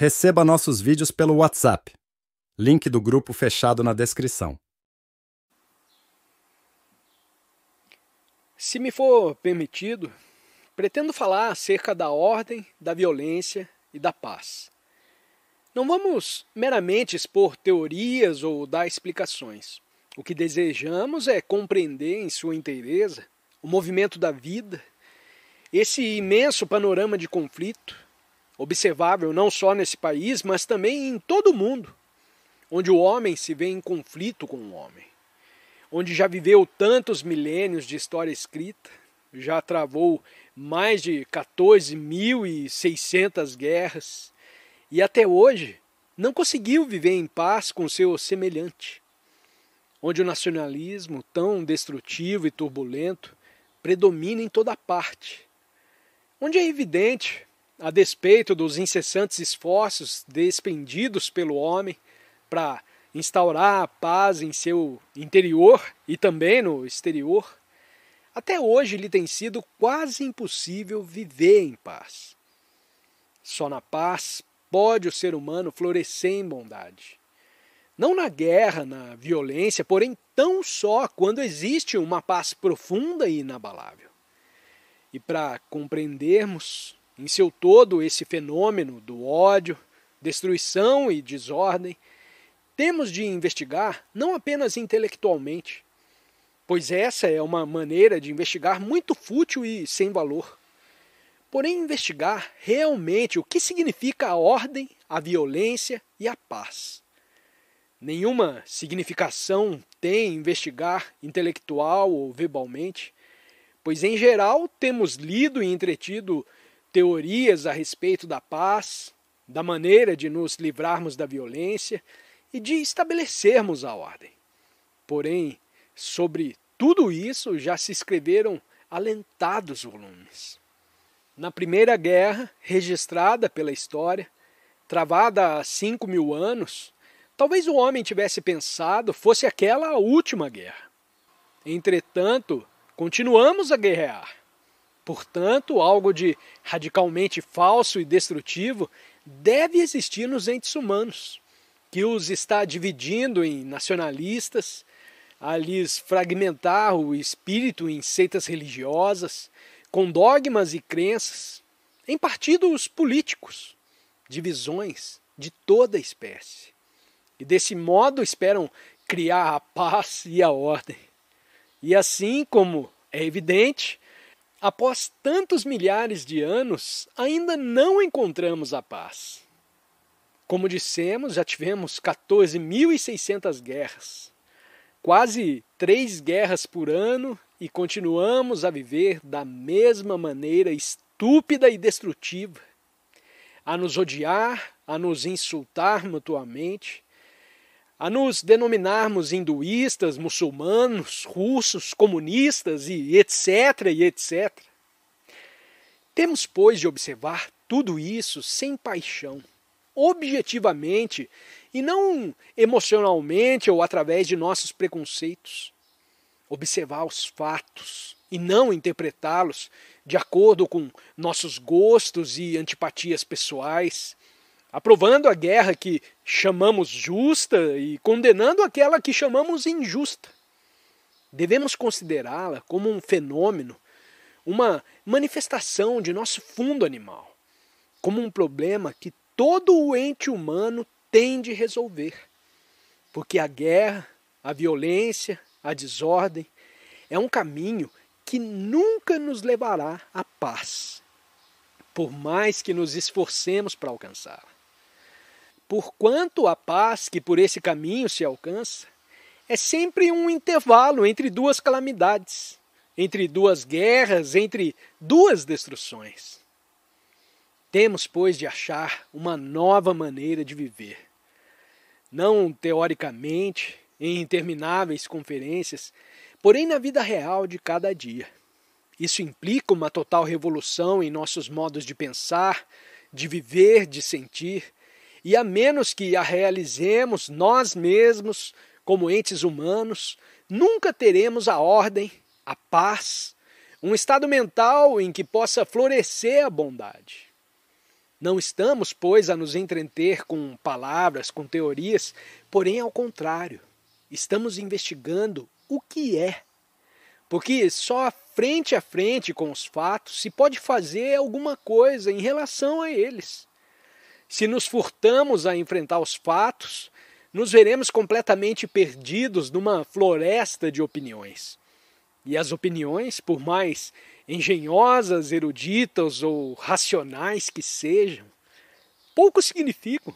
Receba nossos vídeos pelo WhatsApp. Link do grupo fechado na descrição. Se me for permitido, pretendo falar acerca da ordem, da violência e da paz. Não vamos meramente expor teorias ou dar explicações. O que desejamos é compreender em sua inteireza o movimento da vida, esse imenso panorama de conflito, observável não só nesse país, mas também em todo o mundo, onde o homem se vê em conflito com o homem, onde já viveu tantos milênios de história escrita, já travou mais de 14.600 guerras e até hoje não conseguiu viver em paz com seu semelhante, onde o nacionalismo tão destrutivo e turbulento predomina em toda parte, onde é evidente, a despeito dos incessantes esforços despendidos pelo homem para instaurar a paz em seu interior e também no exterior, até hoje lhe tem sido quase impossível viver em paz. Só na paz pode o ser humano florescer em bondade. Não na guerra, na violência, porém tão só quando existe uma paz profunda e inabalável. E para compreendermos em seu todo esse fenômeno do ódio, destruição e desordem, temos de investigar não apenas intelectualmente, pois essa é uma maneira de investigar muito fútil e sem valor, porém investigar realmente o que significa a ordem, a violência e a paz. Nenhuma significação tem investigar intelectual ou verbalmente, pois em geral temos lido e entretido teorias a respeito da paz, da maneira de nos livrarmos da violência e de estabelecermos a ordem. Porém, sobre tudo isso já se escreveram alentados volumes. Na Primeira Guerra, registrada pela história, travada há 5.000 anos, talvez o homem tivesse pensado fosse aquela a última guerra. Entretanto, continuamos a guerrear. Portanto, algo de radicalmente falso e destrutivo deve existir nos entes humanos, que os está dividindo em nacionalistas, a lhes fragmentar o espírito em seitas religiosas, com dogmas e crenças, em partidos políticos, divisões de toda espécie. E desse modo esperam criar a paz e a ordem. E assim como é evidente, após tantos milhares de anos, ainda não encontramos a paz. Como dissemos, já tivemos 14.600 guerras, quase 3 guerras por ano e continuamos a viver da mesma maneira estúpida e destrutiva, a nos odiar, a nos insultar mutuamente, a nos denominarmos hinduístas, muçulmanos, russos, comunistas e etc. e etc. Temos, pois, de observar tudo isso sem paixão, objetivamente e não emocionalmente ou através de nossos preconceitos. Observar os fatos e não interpretá-los de acordo com nossos gostos e antipatias pessoais, aprovando a guerra que chamamos justa e condenando aquela que chamamos injusta. Devemos considerá-la como um fenômeno, uma manifestação de nosso fundo animal, como um problema que todo o ente humano tem de resolver. Porque a guerra, a violência, a desordem é um caminho que nunca nos levará à paz, por mais que nos esforcemos para alcançá-la. Porquanto a paz que por esse caminho se alcança é sempre um intervalo entre duas calamidades, entre duas guerras, entre duas destruições. Temos, pois, de achar uma nova maneira de viver. Não teoricamente, em intermináveis conferências, porém na vida real de cada dia. Isso implica uma total revolução em nossos modos de pensar, de viver, de sentir, e a menos que a realizemos nós mesmos, como entes humanos, nunca teremos a ordem, a paz, um estado mental em que possa florescer a bondade. Não estamos, pois, a nos entreter com palavras, com teorias, porém, ao contrário, estamos investigando o que é. Porque só frente a frente com os fatos se pode fazer alguma coisa em relação a eles. Se nos furtamos a enfrentar os fatos, nos veremos completamente perdidos numa floresta de opiniões. E as opiniões, por mais engenhosas, eruditas ou racionais que sejam, pouco significam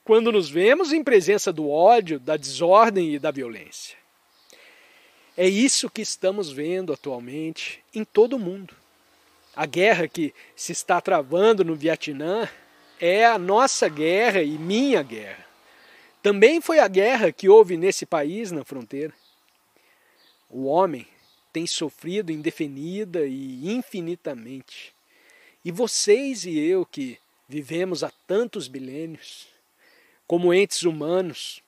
quando nos vemos em presença do ódio, da desordem e da violência. É isso que estamos vendo atualmente em todo o mundo. A guerra que se está travando no Vietnã é a nossa guerra e minha guerra. Também foi a guerra que houve nesse país na fronteira. O homem tem sofrido indefinida e infinitamente. E vocês e eu que vivemos há tantos milênios, como entes humanos,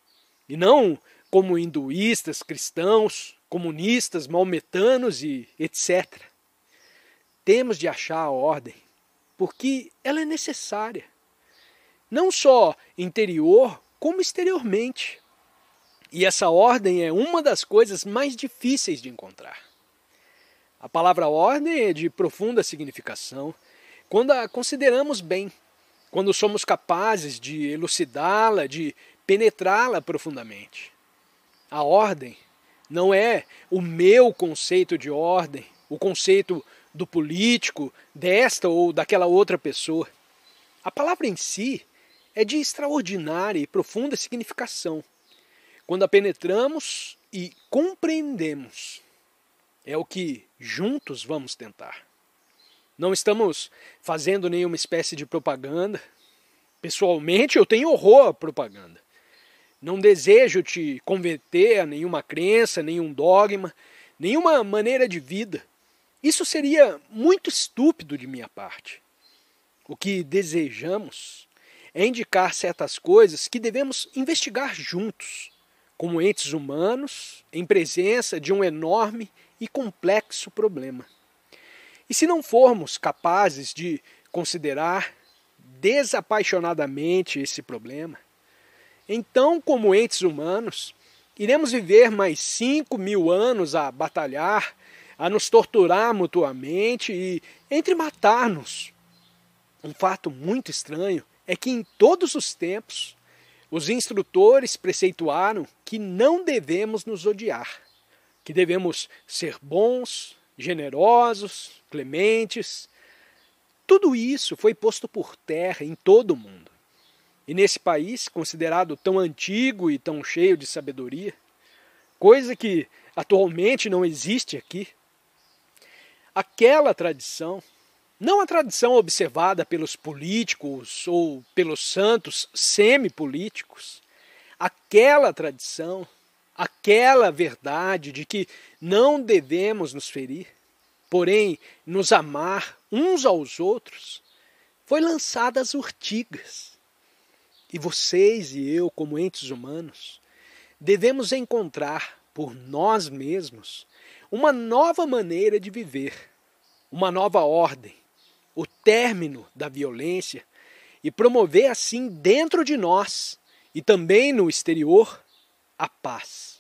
e não como hinduístas, cristãos, comunistas, maometanos e etc. Temos de achar a ordem, porque ela é necessária. Não só interior, como exteriormente. E essa ordem é uma das coisas mais difíceis de encontrar. A palavra ordem é de profunda significação quando a consideramos bem, quando somos capazes de elucidá-la, de penetrá-la profundamente. A ordem não é o meu conceito de ordem, o conceito do político, desta ou daquela outra pessoa. A palavra em si é de extraordinária e profunda significação. Quando a penetramos e compreendemos, é o que juntos vamos tentar. Não estamos fazendo nenhuma espécie de propaganda. Pessoalmente, eu tenho horror à propaganda. Não desejo te converter a nenhuma crença, nenhum dogma, nenhuma maneira de vida. Isso seria muito estúpido de minha parte. O que desejamos é indicar certas coisas que devemos investigar juntos, como entes humanos, em presença de um enorme e complexo problema. E se não formos capazes de considerar desapaixonadamente esse problema, então, como entes humanos, iremos viver mais 5.000 anos a batalhar, a nos torturar mutuamente e entre matar-nos. Um fato muito estranho é que em todos os tempos, os instrutores preceituaram que não devemos nos odiar, que devemos ser bons, generosos, clementes. Tudo isso foi posto por terra em todo o mundo. E nesse país, considerado tão antigo e tão cheio de sabedoria, coisa que atualmente não existe aqui, aquela tradição, não a tradição observada pelos políticos ou pelos santos semipolíticos, aquela tradição, aquela verdade de que não devemos nos ferir, porém nos amar uns aos outros, foi lançada às urtigas. E vocês e eu, como entes humanos, devemos encontrar por nós mesmos uma nova maneira de viver, uma nova ordem, o término da violência e promover assim dentro de nós e também no exterior a paz.